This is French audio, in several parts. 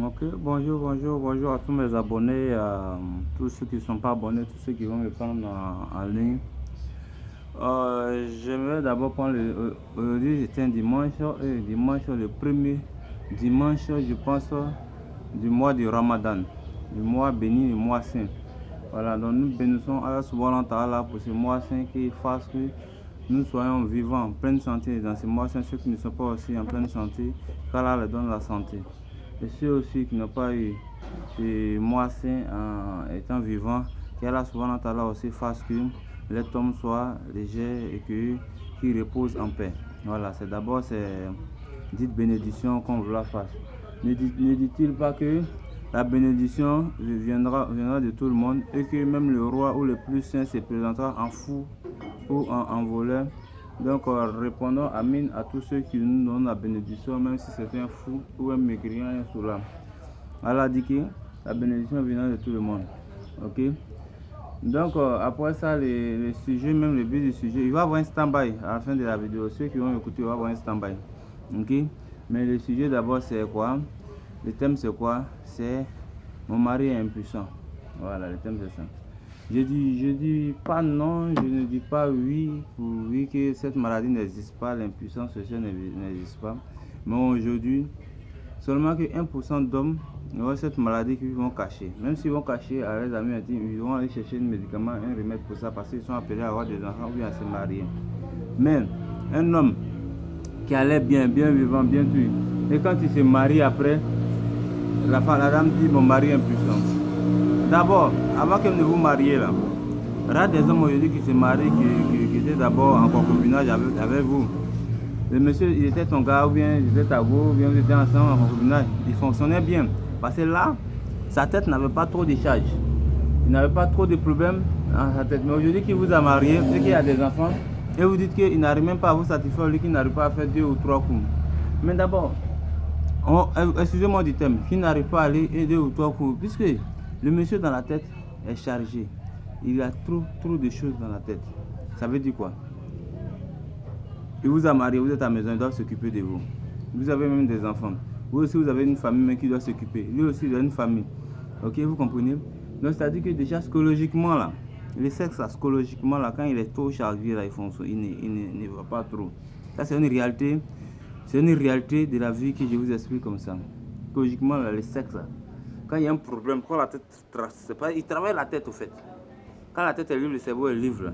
Ok, bonjour à tous mes abonnés, à tous ceux qui ne sont pas abonnés, tous ceux qui vont me prendre en ligne. J'aimerais d'abord prendre aujourd'hui c'était un dimanche, le premier dimanche, je pense, du mois du Ramadan, du mois béni, du mois saint. Voilà, donc nous bénissons Allah subhanahu wa ta'ala pour ce mois saint qui fasse que nous soyons vivants en pleine santé dans ce mois saint, ceux qui ne sont pas aussi en pleine santé, qu'Allah leur donne la santé. Et ceux aussi qui n'ont pas eu ce mois saint en étant vivants, qu'Allah subhanahu wa ta'ala aussi fasse que les tombes soient légers et qu'ils reposent en paix. Voilà, c'est d'abord ces dites bénédictions qu'on veut la faire. Ne dit-il pas que la bénédiction viendra de tout le monde et que même le roi ou le plus saint se présentera en fou ou en voleur? Donc répondons Amin à tous ceux qui nous donnent la bénédiction, même si c'est un fou ou un mécréant, un sourd. Allah dit que la bénédiction viendra de tout le monde. Ok? Donc après ça, le sujet, même le but du sujet, il va y avoir un stand-by à la fin de la vidéo. Ceux qui vont écouter, il va y avoir un stand-by. Ok? Mais le sujet d'abord c'est quoi? Le thème c'est quoi? C'est mon mari est impuissant. Voilà, le thème c'est ça. Je dis pas non, je ne dis pas oui, pour oui que cette maladie n'existe pas, l'impuissance sexuelle n'existe pas. Mais aujourd'hui, seulement que 1% d'hommes auront cette maladie qu'ils vont cacher. Même s'ils vont cacher à leurs amis intimes, ils vont aller chercher un médicament, un remède pour ça, parce qu'ils sont appelés à avoir des enfants ou bien à se marier. Mais un homme qui allait bien vivant, bien tout, et quand il se marie après, la dame dit mon mari est impuissant. D'abord, avant que vous mariez là, il y a des hommes aujourd'hui qui se marient, qui étaient d'abord en concubinage avec vous. Le monsieur, il était ton gars, ou bien il était ta go, ou bien vous étiez ensemble en concubinage. Il fonctionnait bien. Parce que là, sa tête n'avait pas trop de charge. Il n'avait pas trop de problèmes dans sa tête. Mais aujourd'hui qu'il vous a marié, et qu'il y a des enfants, et vous dites qu'il n'arrive même pas à vous satisfaire, lui qui n'arrive pas à faire 2 ou 3 coups. Mais d'abord, excusez-moi du thème, qui n'arrive pas à aller 2 ou 3 coups, puisque le monsieur dans la tête est chargé. Il a trop de choses dans la tête. Ça veut dire quoi? Il vous a marié, vous êtes à la maison, il doit s'occuper de vous. Vous avez même des enfants. Vous aussi, vous avez une famille même qui doit s'occuper. Lui aussi, il a une famille. Ok, vous comprenez? Donc, c'est-à-dire que déjà, psychologiquement, là, le sexe, là, psychologiquement, là, quand il est trop chargé, là, il ne va pas trop. Ça, c'est une réalité. C'est une réalité de la vie que je vous explique comme ça. Psychologiquement, là, le sexe, là, quand il y a un problème, quand la tête trace, il travaille la tête, au fait. Quand la tête est libre, le cerveau est libre.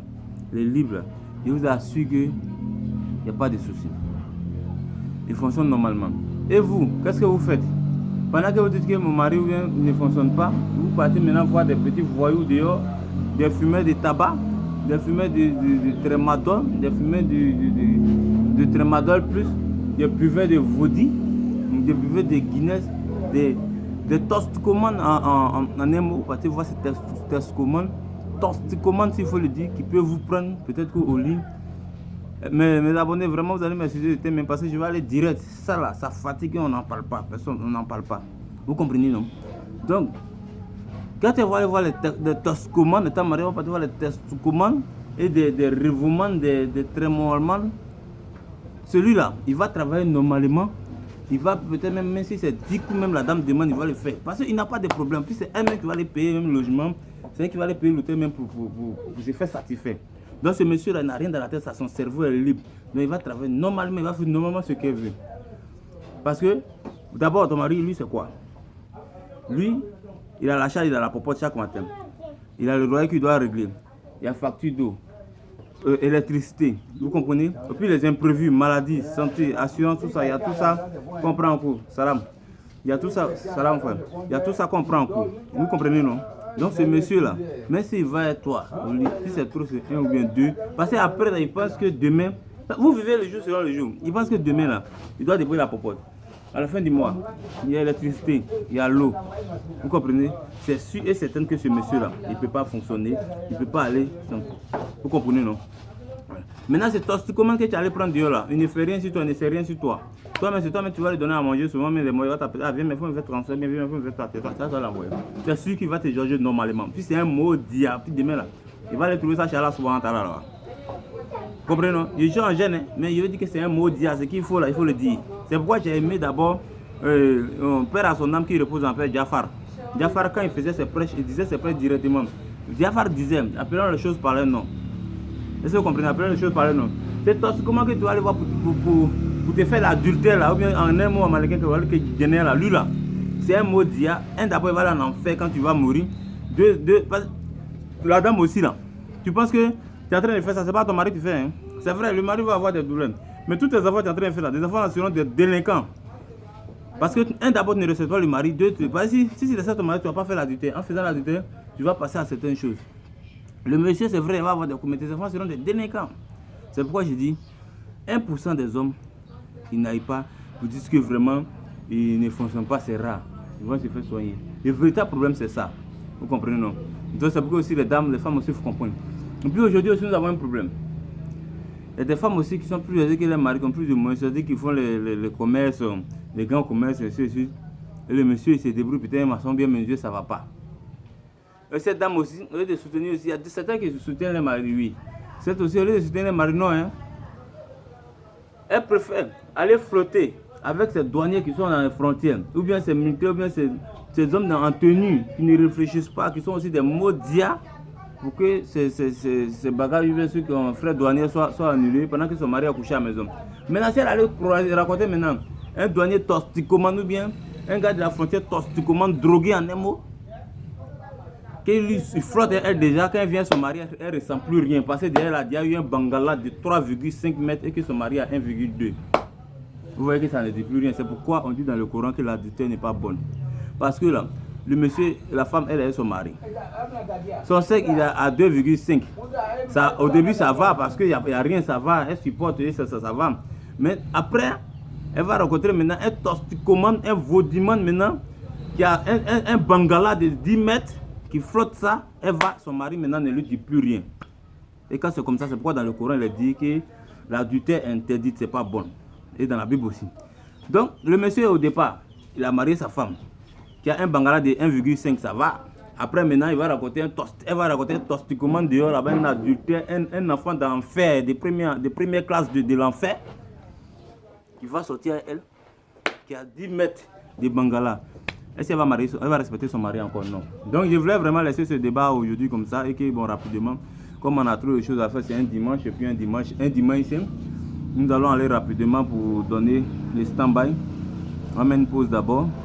Il est libre. Je vous assure que il n'y a pas de souci. Il fonctionne normalement. Et vous, qu'est-ce que vous faites? Pendant que vous dites que mon mari ne fonctionne pas, vous partez maintenant voir des petits voyous dehors, des fumeurs de tabac, des fumeurs de tramadol, des fumeurs de tramadol plus, des buveurs de vodka, des buveurs de Guinness, des toxicomanes en un mot, parce que vous voyez ces toxicomanes, s'il faut le dire, qui peut vous prendre peut-être au lit. Mais mes abonnés, vraiment, vous allez m'excuser de thème, parce que je vais aller direct. Ça là, ça fatigue, on n'en parle pas. Personne, on n'en parle pas. Vous comprenez, non? Donc, quand tu vas aller voir les toxicomanes, de ta mariée, on va voir les toxicomanes et des revuements, des trémolements. Celui-là, il va travailler normalement. Il va peut-être même si c'est 10 coups, même la dame demande, il va le faire. Parce qu'il n'a pas de problème. Puis c'est elle-même qui va aller payer même le logement. C'est elle qui va aller payer l'hôtel même pour se faire satisfaire. Donc ce monsieur-là n'a rien dans la tête, ça, son cerveau est libre. Donc il va travailler normalement, il va faire normalement ce qu'il veut. Parce que, d'abord, ton mari, lui, c'est quoi? Lui, il a la charge, il a la popote chaque matin. Il a le loyer qu'il doit régler. Il y a facture d'eau, électricité, vous comprenez? Et puis les imprévus, maladies, santé, assurance, tout ça, il y a tout ça qu'on prend en cours. Salam. Il y a tout ça, salam frère. Il y a tout ça qu'on prend en cours. Vous comprenez, non? Donc ce monsieur-là, même s'il va être toi, si c'est trop, c'est 1 ou bien 2, parce qu'après, il pense que demain, vous vivez le jour selon le jour. Il pense que demain, là, il doit débrouiller la popote. À la fin du mois, il y a l'électricité, il y a l'eau. Vous comprenez? C'est sûr et certain que ce monsieur-là, il ne peut pas fonctionner, il ne peut pas aller. Vous comprenez, non? Maintenant, c'est toxicoman que tu allais prendre dehors là. Il ne fait rien sur toi, il ne sait rien sur toi. Toi-même, c'est toi-même, tu vas lui donner à manger. Souvent, mais les moyens vont t'appeler. Ah, viens, mais il faut me faire transfert, viens, il faut me faire transfert. Ça, ça l'envoyer. C'est sûr qu'il va te juger normalement. Puis c'est un mot diable. Puis demain là, il va aller trouver ça chez Allah souvent là. Comprenez, non? Je suis en gêne, mais je veux dire que c'est un mot diable. Ce qu'il faut là, il faut le dire. C'est pourquoi j'ai aimé d'abord père à son âme qui repose en paix, Jafar. Jafar, quand il faisait ses prêches, il disait ses prêches directement. Jafar disait, appelons les choses par leur nom. Est-ce que vous comprenez? Appelons les choses par leur nom. C'est comment que tu vas aller voir pour te faire l'adultère là, ou bien en un mot américain que génère là, lui là. C'est un mot dia. Un d'abord il va aller en enfer quand tu vas mourir. La dame aussi là. Tu penses que tu es en train de faire ça, c'est pas ton mari qui fait. Hein? C'est vrai, le mari va avoir des problèmes. Mais tous tes enfants tu es en train de faire là, des enfants là seront des délinquants. Parce que un d'abord ne respecte pas le mari, deux, si c'est ça ton mari, tu ne vas pas faire l'adultère. En faisant l'adultère, tu vas passer à certaines choses. Le monsieur, c'est vrai, il va avoir des coups, mais tes enfants seront des délinquants. C'est pourquoi je dis 1% des hommes qui n'aillent pas pour dire que vraiment ils ne fonctionnent pas, c'est rare. Ils vont se faire soigner. Le véritable problème, c'est ça. Vous comprenez, non? Donc, c'est pourquoi aussi les dames, les femmes aussi, il faut comprendre. Et puis aujourd'hui aussi, nous avons un problème. Il y a des femmes aussi qui sont plus âgées que les maris, qui ont plus de moyens, c'est-à-dire qu'ils font les commerces, les grands commerces, et le monsieur il se débrouille, putain, ils sont bien mesurés, ça ne va pas. Et cette dame aussi, au lieu de soutenir aussi, il y a certains qui soutiennent les maris, oui. C'est aussi, au lieu de soutenir les maris, non, hein. Elle préfère aller flotter avec ces douaniers qui sont dans les frontières, ou bien ces militaires, ou bien ces hommes en tenue, qui ne réfléchissent pas, qui sont aussi des maudiats, pour que ces bagages, ceux qui ont frère douanier soient annulés pendant que son mari a couché à la maison. Maintenant, si elle allait raconter maintenant un douanier toxicomane ou bien un gars de la frontière toxicomane drogué en un mot, qu'il flotte elle déjà, quand elle vient son mari, elle ne ressent plus rien. Parce que derrière il y a eu un bangala de 3,5 mètres et que son mari a 1,2. Vous voyez que ça ne dit plus rien. C'est pourquoi on dit dans le Coran que l'adultère n'est pas bonne. Parce que là, le monsieur, la femme, elle est son mari. Son sexe, il est à 2,5. Au début, ça va parce qu'il n'y a rien, ça va. Elle supporte, ça va. Mais après, elle va rencontrer maintenant un toxicomane, un vaudimane maintenant, qui a un bangala de 10 mètres, qui flotte ça. Son mari maintenant ne lui dit plus rien. Et quand c'est comme ça, c'est pourquoi dans le Coran, il est dit que l'adultère interdite, c'est pas bon. Et dans la Bible aussi. Donc, le monsieur, au départ, il a marié sa femme, qui a un bangala de 1,5, ça va. Après, maintenant, elle va raconter un toxicomane dehors, là-bas, un adultère, un enfant d'enfer, de première classe de l'enfer, qui va sortir à elle, qui a 10 mètres de bangala. Est-ce qu'elle va respecter son mari encore? Non. Donc, je voulais vraiment laisser ce débat aujourd'hui comme ça, et que, bon, rapidement, comme on a trop de choses à faire, c'est un dimanche, et puis un dimanche, nous allons aller rapidement pour donner les stand-by. On met une pause d'abord.